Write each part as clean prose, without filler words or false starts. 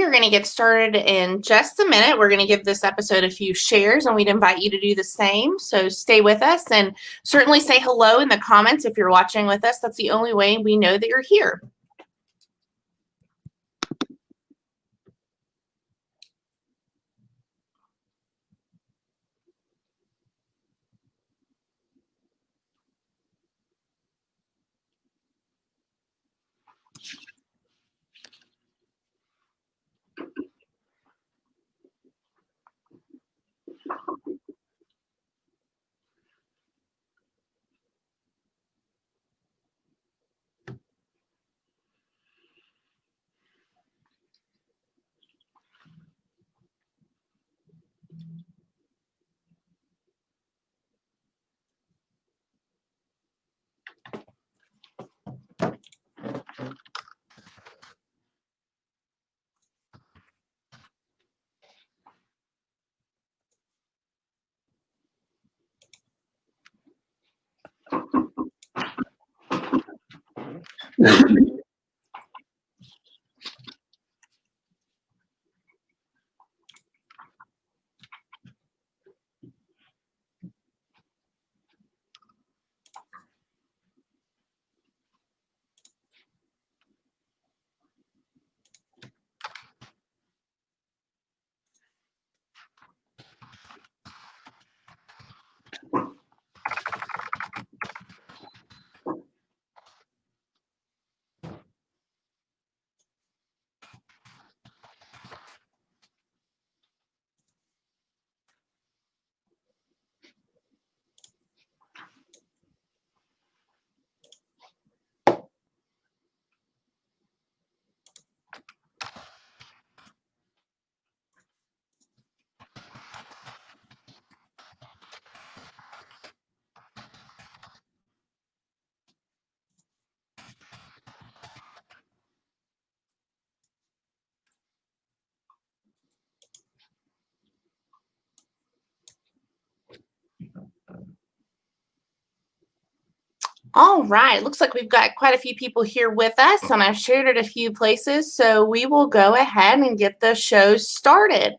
are going to get started in just a minute. We're going to give this episode a few shares, and we'd invite you to do the same. So stay with us and certainly say hello in the comments if you're watching with us. That's the only way we know that you're here. All right, looks like we've got quite a few people here with us, and I've shared it a few places, so we will go ahead and get the show started.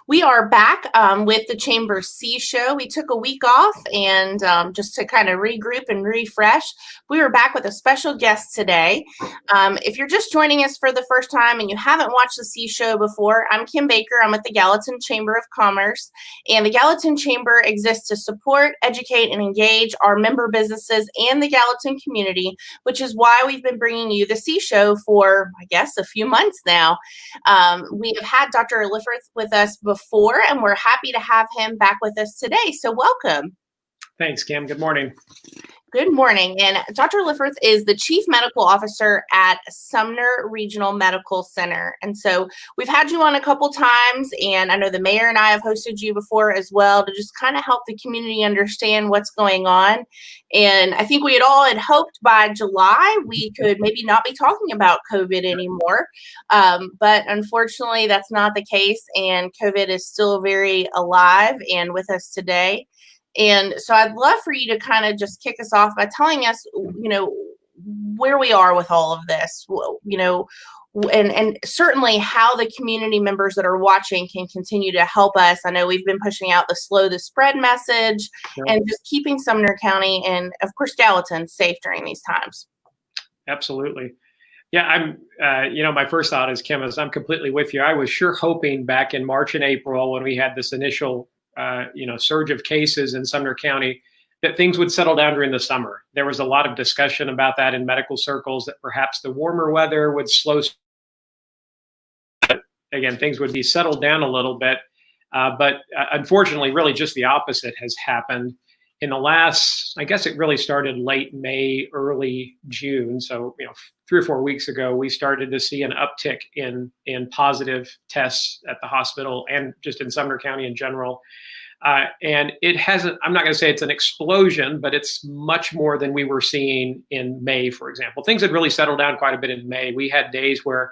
We are back with the Chamber C show. We took a week off and just to kind of regroup and refresh. We are back with a special guest today. If you're just joining us for the first time and you haven't watched the C show before, I'm Kim Baker. I'm with the Gallatin Chamber of Commerce, and the Gallatin Chamber exists to support, educate, and engage our member businesses and the Gallatin community, which is why we've been bringing you the C Show for, I guess, a few months now. We have had Dr. Lifferth with us before, and we're happy to have him back with us today. So welcome. Thanks, Kim. Good morning. Good morning. And Dr. Lifferth is the Chief Medical Officer at Sumner Regional Medical Center. And so we've had you on a couple times, and I know the mayor and I have hosted you before as well to just kind of help the community understand what's going on. And I think we had all hoped by July we could maybe not be talking about COVID anymore. But unfortunately, that's not the case. And COVID is still very alive and with us today. And so I'd love for you to kind of just kick us off by telling us, where we are with all of this, and certainly how the community members that are watching can continue to help us. I know we've been pushing out the slow the spread message and just keeping Sumner County and, of course, Gallatin safe during these times. Absolutely. Yeah, I'm, my first thought is, Kim, is I'm completely with you. I was sure hoping back in March and April when we had this initial surge of cases in Sumner County, that things would settle down during the summer. There was a lot of discussion about that in medical circles, that perhaps the warmer weather would slow. Again, things would be settled down a little bit. But unfortunately, really just the opposite has happened. In the last, I guess it really started late May, early June. So, 3 or 4 weeks ago, we started to see an uptick in positive tests at the hospital and just in Sumner County in general. And it hasn't, I'm not going to say it's an explosion, but it's much more than we were seeing in May, for example. Things had really settled down quite a bit in May. We had days where,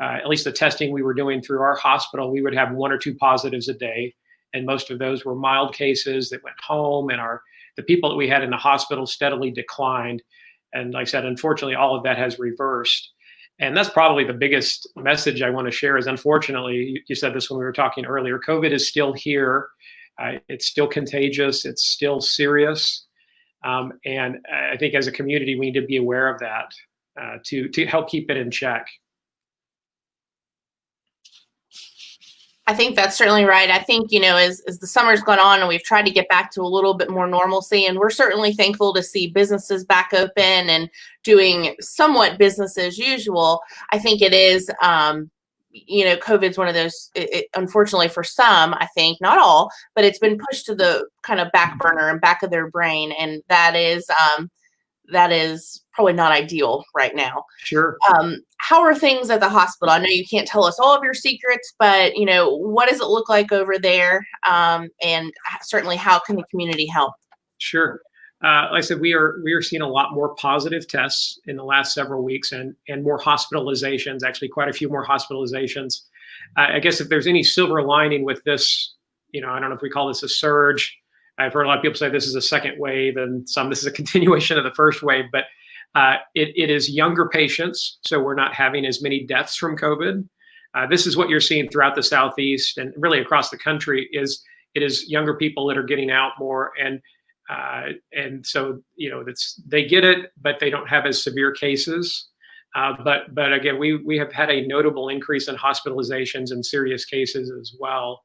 at least the testing we were doing through our hospital, we would have 1 or 2 positives a day. And most of those were mild cases that went home, and the people that we had in the hospital steadily declined. And like I said, unfortunately, all of that has reversed. And that's probably the biggest message I want to share is, unfortunately, you said this when we were talking earlier, COVID is still here. It's still contagious. It's still serious. And I think as a community, we need to be aware of that to help keep it in check. I think that's certainly right. I think, as the summer's gone on and we've tried to get back to a little bit more normalcy, and we're certainly thankful to see businesses back open and doing somewhat business as usual. I think it is, COVID's one of those, unfortunately for some, I think, not all, but it's been pushed to the kind of back burner and back of their brain. And that is probably not ideal right now. Sure. How are things at the hospital? I know you can't tell us all of your secrets, but what does it look like over there? And certainly, how can the community help? Sure. Like I said, we are seeing a lot more positive tests in the last several weeks, and more hospitalizations. Actually, quite a few more hospitalizations. I guess if there's any silver lining with this, I don't know if we call this a surge. I've heard a lot of people say this is a second wave, and some this is a continuation of the first wave. But it is younger patients, so we're not having as many deaths from COVID. This is what you're seeing throughout the Southeast and really across the country. It is younger people that are getting out more, and so they get it, but they don't have as severe cases. But again, we have had a notable increase in hospitalizations and serious cases as well.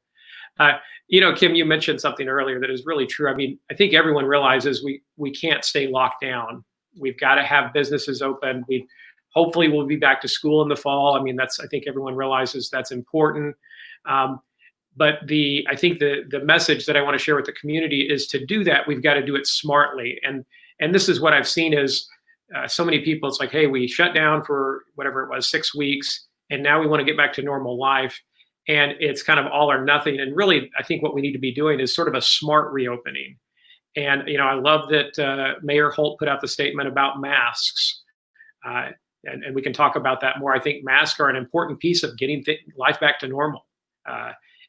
Kim, you mentioned something earlier that is really true. I mean, I think everyone realizes we can't stay locked down. We've got to have businesses open. Hopefully we'll be back to school in the fall. I mean, I think everyone realizes that's important. But I think the message that I want to share with the community is to do that, we've got to do it smartly. And this is what I've seen is so many people, it's like, hey, we shut down for whatever it was, 6 weeks, and now we want to get back to normal life. And it's kind of all or nothing. And really, I think what we need to be doing is sort of a smart reopening. And, I love that Mayor Holt put out the statement about masks. And we can talk about that more. I think masks are an important piece of getting life back to normal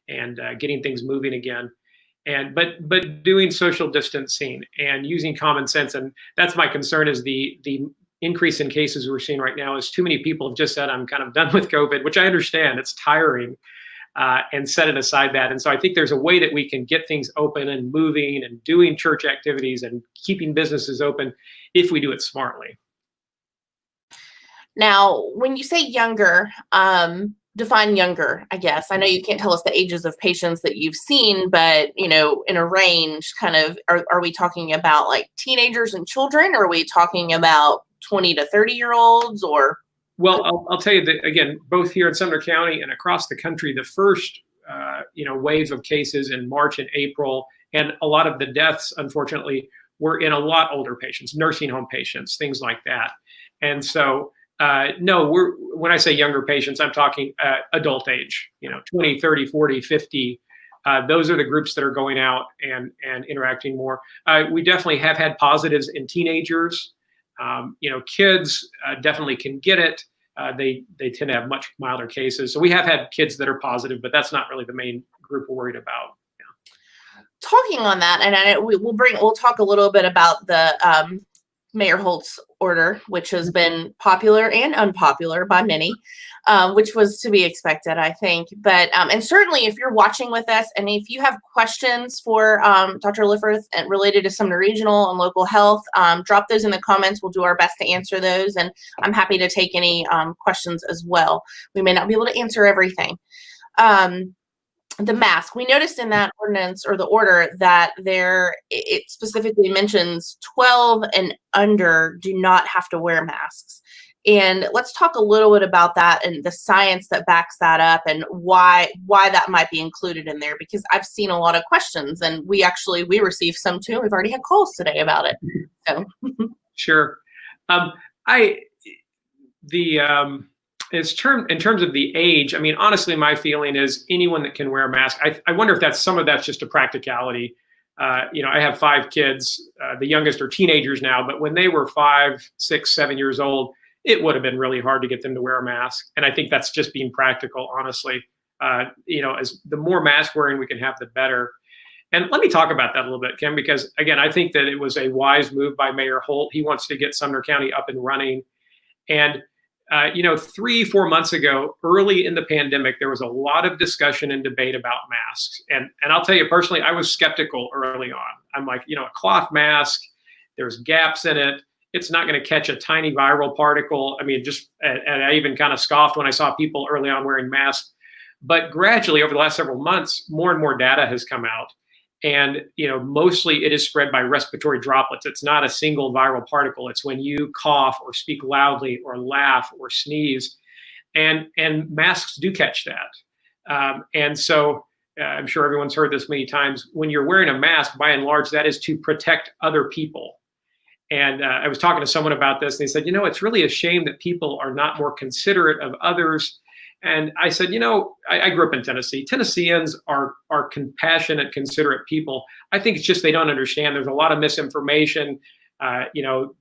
and getting things moving again. But doing social distancing and using common sense. And that's my concern is the increase in cases we're seeing right now is too many people have just said, I'm kind of done with COVID, which I understand. It's tiring. And setting aside that. And so I think there's a way that we can get things open and moving and doing church activities and keeping businesses open if we do it smartly. Now, when you say younger, define younger, I guess. I know you can't tell us the ages of patients that you've seen, but, in a range kind of, are we talking about like teenagers and children? Or are we talking about 20 to 30-year-olds or? Well, I'll tell you that, again, both here in Sumner County and across the country, the first, waves of cases in March and April, and a lot of the deaths, unfortunately, were in a lot older patients, nursing home patients, things like that. And so, no, when I say younger patients, I'm talking adult age, 20, 30, 40, 50. Those are the groups that are going out and interacting more. We definitely have had positives in teenagers. Kids definitely can get it. They tend to have much milder cases. So we have had kids that are positive, but that's not really the main group we're worried about. Yeah. Talking on that, and we'll talk a little bit about the Mayor Holt's order, which has been popular and unpopular by many, which was to be expected, I think. But and certainly, if you're watching with us, and if you have questions for Dr. Lifferth related to Sumner Regional and local health, drop those in the comments. We'll do our best to answer those, and I'm happy to take any questions as well. We may not be able to answer everything. The mask, we noticed in that ordinance or the order that it specifically mentions 12 and under do not have to wear masks. And let's talk a little bit about that and the science that backs that up and why that might be included in there, because I've seen a lot of questions and we received some too. We've already had calls today about it. So sure. In terms of the age, I mean, honestly, my feeling is anyone that can wear a mask. I wonder if some of that's just a practicality. I have 5 kids. The youngest are teenagers now, but when they were 5, 6, 7 years old, it would have been really hard to get them to wear a mask. And I think that's just being practical, honestly. As the more mask wearing we can have, the better. And let me talk about that a little bit, Kim, because again, I think that it was a wise move by Mayor Holt. He wants to get Sumner County up and running. And 3-4 months ago, early in the pandemic, there was a lot of discussion and debate about masks. And I'll tell you personally, I was skeptical early on. I'm like, a cloth mask, there's gaps in it. It's not going to catch a tiny viral particle. I mean, and I even kind of scoffed when I saw people early on wearing masks. But gradually, over the last several months, more and more data has come out. And, mostly it is spread by respiratory droplets. It's not a single viral particle. It's when you cough or speak loudly or laugh or sneeze. And masks do catch that. And so I'm sure everyone's heard this many times. When you're wearing a mask, by and large, that is to protect other people. And I was talking to someone about this, and they said, it's really a shame that people are not more considerate of others. And I said, I grew up in Tennessee. Tennesseans are compassionate, considerate people. I think it's just they don't understand. There's a lot of misinformation,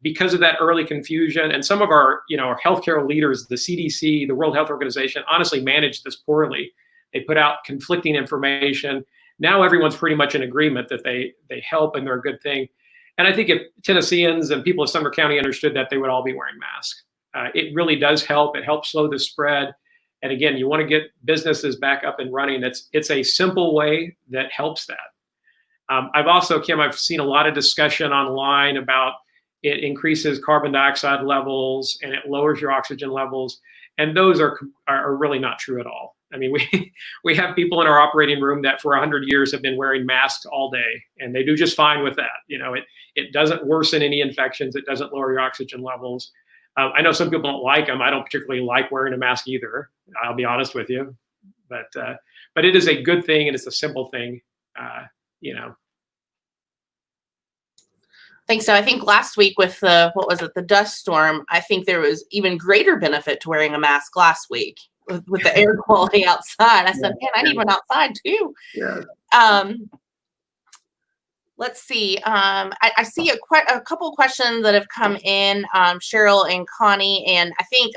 because of that early confusion. And some of our healthcare leaders, the CDC, the World Health Organization, honestly managed this poorly. They put out conflicting information. Now everyone's pretty much in agreement that they help and they're a good thing. And I think if Tennesseans and people of Sumner County understood that, they would all be wearing masks. It really does help. It helps slow the spread. And again, you want to get businesses back up and running. It's a simple way that helps that. I've seen a lot of discussion online about it increases carbon dioxide levels and it lowers your oxygen levels. And those are really not true at all. I mean, we have people in our operating room that for 100 years have been wearing masks all day, and they do just fine with that. It doesn't worsen any infections. It doesn't lower your oxygen levels. I know some people don't like them. I don't particularly like wearing a mask either. I'll be honest with you, but it is a good thing and it's a simple thing, Thanks. So I think last week with the dust storm, I think there was even greater benefit to wearing a mask last week with the air quality outside. I said, man, I need one outside too. Yeah. Let's see. I see a couple of questions that have come in, Cheryl and Connie, and I think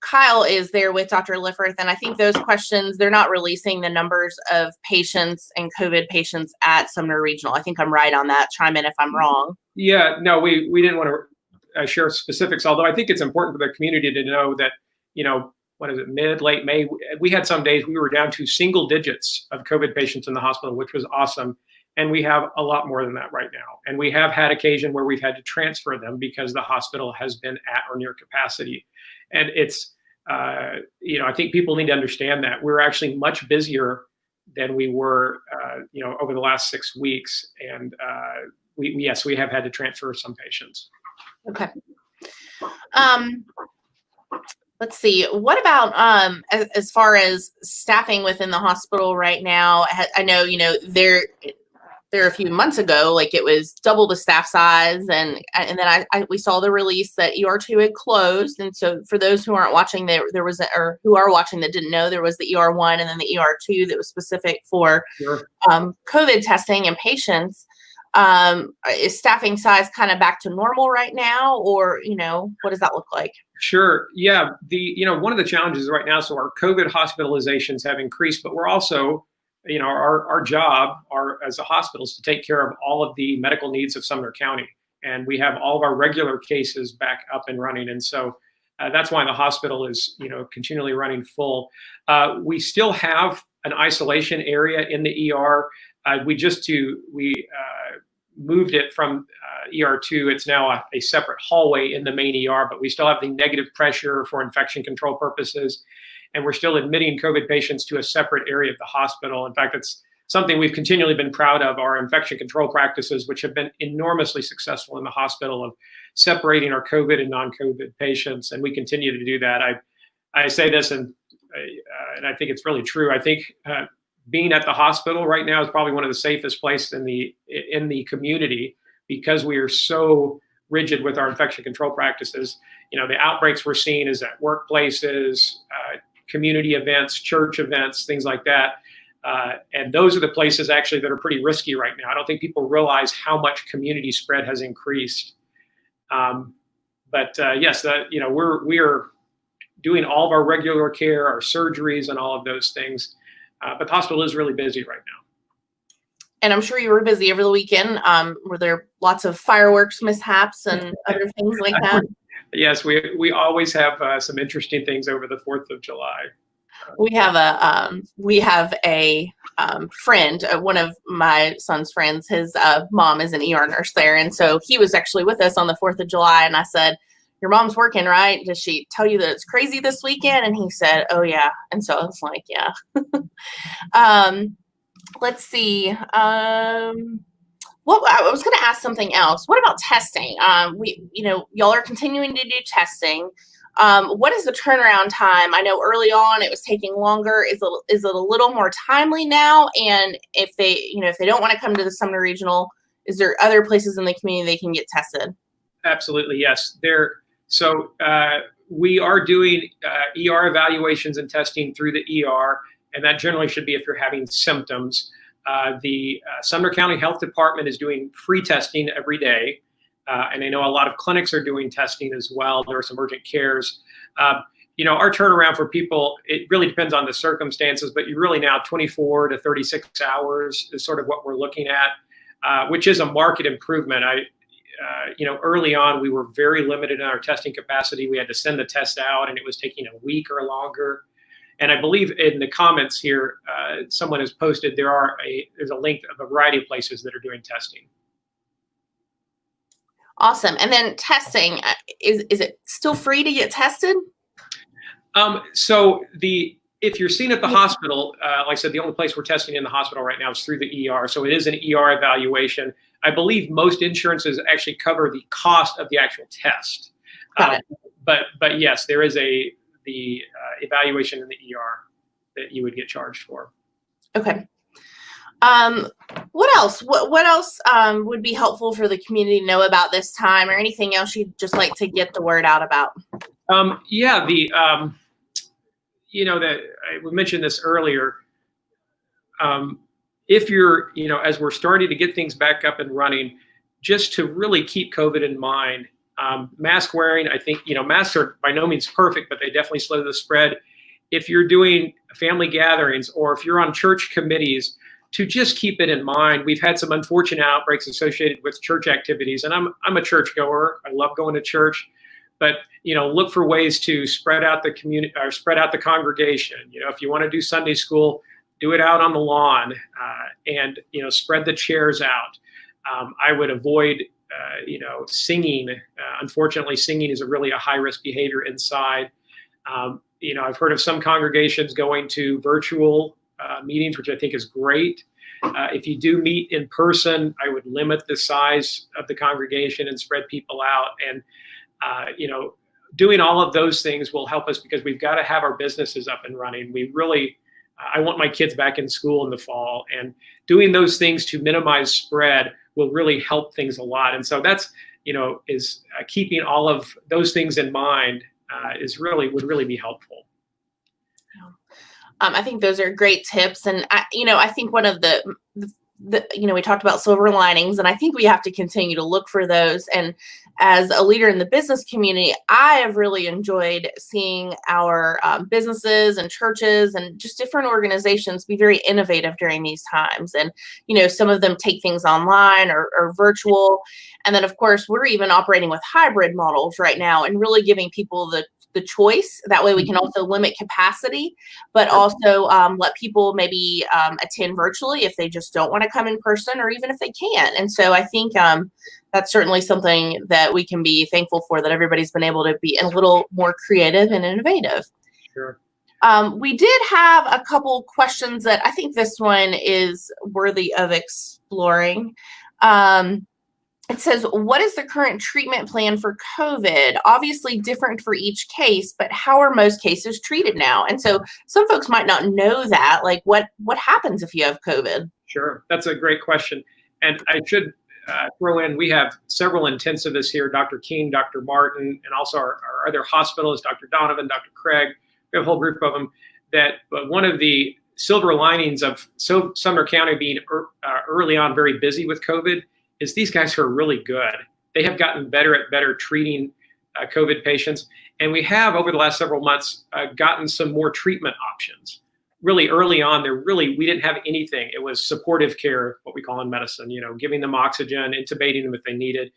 Kyle is there with Dr. Lifferth, and I think those questions, they're not releasing the numbers of patients and COVID patients at Sumner Regional. I think I'm right on that. Chime in if I'm wrong. Yeah, no, we didn't want to share specifics, although I think it's important for the community to know that, late May, we had some days we were down to single digits of COVID patients in the hospital, which was awesome. And we have a lot more than that right now. And we have had occasion where we've had to transfer them because the hospital has been at or near capacity. And it's, I think people need to understand that we're actually much busier than we were, over the last 6 weeks. And we have had to transfer some patients. Okay. Let's see. What about as far as staffing within the hospital right now? I know, there a few months ago, like it was double the staff size, and then we saw the release that ER2 had closed, and so for those who aren't watching, there was or who are watching that didn't know, there was the ER1 and then the ER2 that was specific for COVID testing and patients. Is staffing size kind of back to normal right now, or what does that look like? Sure. Yeah. One of the challenges right now, so our COVID hospitalizations have increased, but we're also our job as a hospital is to take care of all of the medical needs of Sumner County. And we have all of our regular cases back up and running. And so that's why the hospital is, continually running full. We still have an isolation area in the ER. We moved it from ER2. It's now a separate hallway in the main ER, but we still have the negative pressure for infection control purposes. And we're still admitting COVID patients to a separate area of the hospital. In fact, it's something we've continually been proud of, our infection control practices, which have been enormously successful in the hospital of separating our COVID and non-COVID patients. And we continue to do that. I say this, and I think it's really true. I think being at the hospital right now is probably one of the safest places in the community because we are so rigid with our infection control practices. The outbreaks we're seeing is at workplaces, community events, church events, things like that. And those are the places actually that are pretty risky right now. I don't think people realize how much community spread has increased. Yes, we are doing all of our regular care, our surgeries and all of those things. But the hospital is really busy right now. And I'm sure you were busy over the weekend. Were there lots of fireworks mishaps and other things like that? Yes, we always have some interesting things over the 4th of July. We have a friend, one of my son's friends. His mom is an ER nurse there, and so he was actually with us on the 4th of July. And I said, "Your mom's working, right? Does she tell you that it's crazy this weekend?" And he said, "Oh yeah." And so I was like, "Yeah." Let's see. Well, I was going to ask something else. What about testing? Y'all are continuing to do testing. What is the turnaround time? I know early on it was taking longer. Is it a little more timely now? And if they don't want to come to the Sumner Regional, is there other places in the community they can get tested? Absolutely, yes. We are doing ER evaluations and testing through the ER, and that generally should be if you're having symptoms. The Sumner County Health Department is doing free testing every day. And I know a lot of clinics are doing testing as well. There are some urgent cares. Our turnaround for people, it really depends on the circumstances, but you really now 24 to 36 hours is sort of what we're looking at, which is a market improvement. Early on, we were very limited in our testing capacity. We had to send the test out, and it was taking a week or longer. And I believe in the comments here, someone has posted there's a link of a variety of places that are doing testing. Awesome. And then testing, is it still free to get tested? If you're seen at the hospital, like I said, the only place we're testing in the hospital right now is through the ER. So it is an ER evaluation. I believe most insurances actually cover the cost of the actual test. Got it. But yes, there is the evaluation in the ER that you would get charged for. Okay. What else? What else would be helpful for the community to know about this time, or anything else you'd just like to get the word out about? We mentioned this earlier. If you're, as we're starting to get things back up and running, just to really keep COVID in mind, mask wearing, I think, masks are by no means perfect, but they definitely slow the spread. If you're doing family gatherings or if you're on church committees, to just keep it in mind. We've had some unfortunate outbreaks associated with church activities, and I'm a churchgoer. I love going to church, but look for ways to spread out the community or spread out the congregation. If you want to do Sunday school, do it out on the lawn, and spread the chairs out. I would avoid singing. Unfortunately, singing is a high risk behavior inside. I've heard of some congregations going to virtual meetings, which I think is great. If you do meet in person, I would limit the size of the congregation and spread people out. And, doing all of those things will help us because we've got to have our businesses up and running. I want my kids back in school in the fall, and doing those things to minimize spread will really help things a lot. And so that's, keeping all of those things in mind would really be helpful. I think those are great tips. And I think one of the we talked about silver linings, and I think we have to continue to look for those. And as a leader in the business community, I have really enjoyed seeing our businesses and churches and just different organizations be very innovative during these times. And, some of them take things online or virtual. And then, of course, we're even operating with hybrid models right now and really giving people the choice. That way we can also limit capacity, but also let people maybe attend virtually if they just don't want to come in person, or even if they can. And so I think that's certainly something that we can be thankful for, that everybody's been able to be a little more creative and innovative. Sure. We did have a couple questions that I think this one is worthy of exploring. It says, what is the current treatment plan for COVID? Obviously different for each case, but how are most cases treated now? And so some folks might not know that, like what happens if you have COVID? Sure. That's a great question. And I should throw in, we have several intensivists here, Dr. King, Dr. Martin, and also our other hospitalists, Dr. Donovan, Dr. Craig. We have a whole group of them but one of the silver linings of Sumner County being early on very busy with COVID is these guys are really good. They have gotten better at treating COVID patients. And we have, over the last several months, gotten some more treatment options. Really early on, we didn't have anything. It was supportive care, what we call in medicine, giving them oxygen, intubating them if they needed.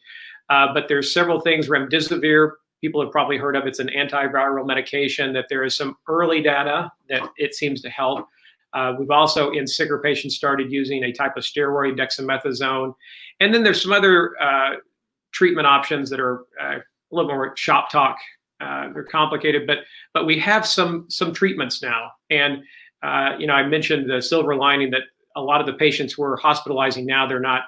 But there's several things, remdesivir people have probably heard of. It's an antiviral medication that there is some early data that it seems to help. We've also, in sicker patients, started using a type of steroid, dexamethasone. And then there's some other treatment options that are a little more shop talk. They're complicated, but we have some treatments now. And I mentioned the silver lining that a lot of the patients we're hospitalizing now, they're not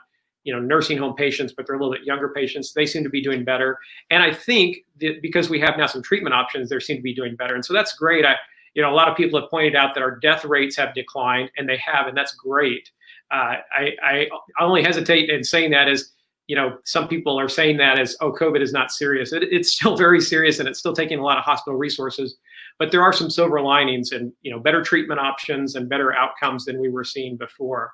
nursing home patients, but they're a little bit younger patients. They seem to be doing better. And I think that because we have now some treatment options, they seem to be doing better. And so that's great. A lot of people have pointed out that our death rates have declined, and they have, and that's great. I only hesitate in saying that as, some people are saying that as, oh, COVID is not serious. It's still very serious, and it's still taking a lot of hospital resources. But there are some silver linings and, better treatment options and better outcomes than we were seeing before.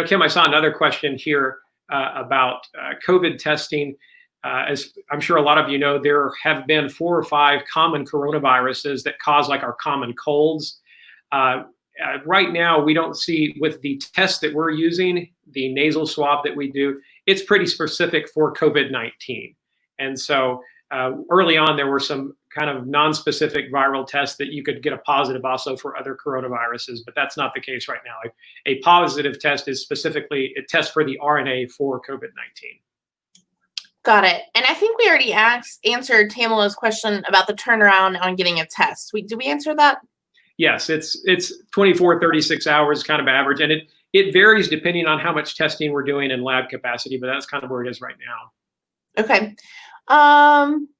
Kim, I saw another question here about COVID testing. As I'm sure a lot of you know, there have been 4 or 5 common coronaviruses that cause like our common colds. Right now, we don't see, with the test that we're using, the nasal swab that we do, it's pretty specific for COVID-19. And so early on, there were some kind of non-specific viral tests that you could get a positive also for other coronaviruses, but that's not the case right now. A positive test is specifically, it tests for the RNA for COVID-19. Got it. And I think we already answered Tamila's question about the turnaround on getting a test. Did we answer that? Yes, it's 24, 36 hours kind of average. And it varies depending on how much testing we're doing in lab capacity, but that's kind of where it is right now. Okay.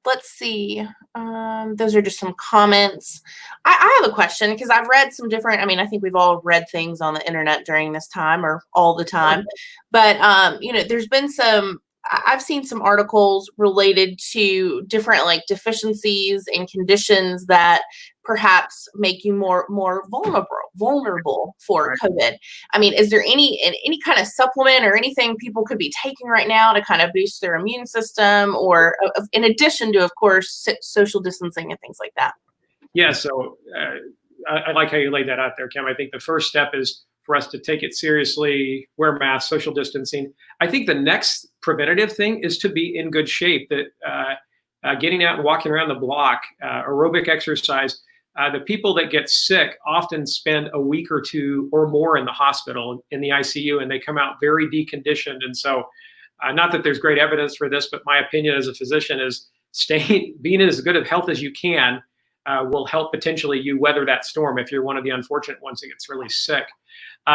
Let's see. Those are just some comments. I have a question because I've read some different, I think we've all read things on the internet during this time or all the time, but, there's been I've seen some articles related to different like deficiencies and conditions that perhaps make you more vulnerable for COVID. Is there any kind of supplement or anything people could be taking right now to kind of boost their immune system, or in addition to, of course, social distancing and things like that? Yeah, so I like how you laid that out there, Kim. I think the first step is for us to take it seriously, wear masks, social distancing. I think the next preventative thing is to be in good shape, that getting out and walking around the block, aerobic exercise. The people that get sick often spend a week or 2 or more in the hospital, in the ICU, and they come out very deconditioned. And so, not that there's great evidence for this, but my opinion as a physician is being in as good of health as you can will help potentially you weather that storm if you're one of the unfortunate ones that gets really sick.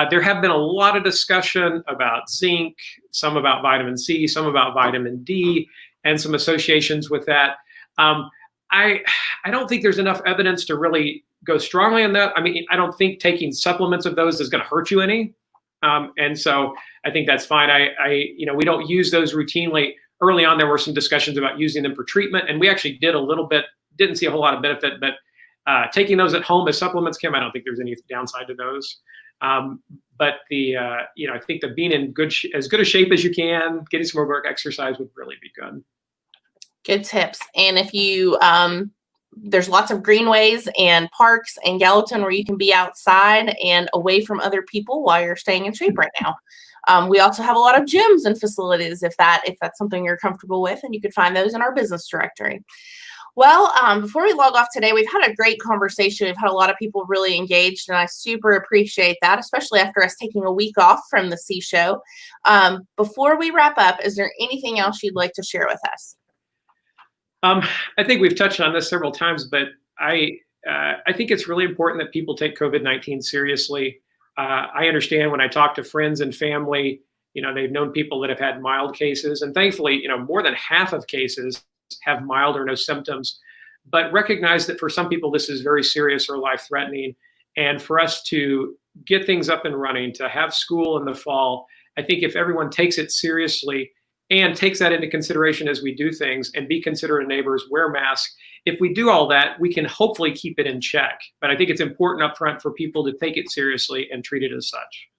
There have been a lot of discussion about zinc, some about vitamin C, some about vitamin D, and some associations with that. I don't think there's enough evidence to really go strongly on that. I don't think taking supplements of those is going to hurt you any. And so I think that's fine. We don't use those routinely. Early on, there were some discussions about using them for treatment, and we actually did a little bit, didn't see a whole lot of benefit, but taking those at home as supplements, Kim, I don't think there's any downside to those. But I think that being in as good a shape as you can, getting some more exercise would really be good. Good tips. And if you, there's lots of greenways and parks in Gallatin where you can be outside and away from other people while you're staying in shape right now. We also have a lot of gyms and facilities if that's something you're comfortable with, and you could find those in our business directory. Well, before we log off today, we've had a great conversation. We've had a lot of people really engaged, and I super appreciate that, especially after us taking a week off from the C Show. Before we wrap up, is there anything else you'd like to share with us? I think we've touched on this several times, but I think it's really important that people take COVID-19 seriously. I understand when I talk to friends and family, they've known people that have had mild cases, and thankfully, more than half of cases have mild or no symptoms, but recognize that for some people, this is very serious or life-threatening. And for us to get things up and running, to have school in the fall, I think if everyone takes it seriously and takes that into consideration as we do things, and be considerate of neighbors, wear masks, if we do all that, we can hopefully keep it in check. But I think it's important up front for people to take it seriously and treat it as such.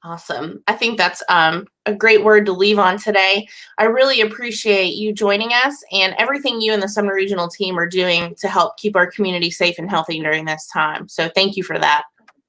Awesome. I think that's a great word to leave on today. I really appreciate you joining us and everything you and the Sumner Regional team are doing to help keep our community safe and healthy during this time. So thank you for that.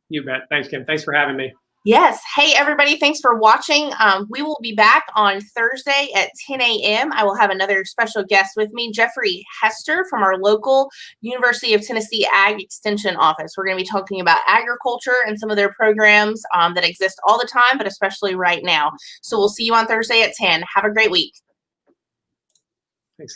You bet. Thanks, Kim. Thanks for having me. Yes. Hey, everybody. Thanks for watching. We will be back on Thursday at 10 a.m. I will have another special guest with me, Jeffrey Hester from our local University of Tennessee Ag Extension office. We're going to be talking about agriculture and some of their programs that exist all the time, but especially right now. So we'll see you on Thursday at 10. Have a great week.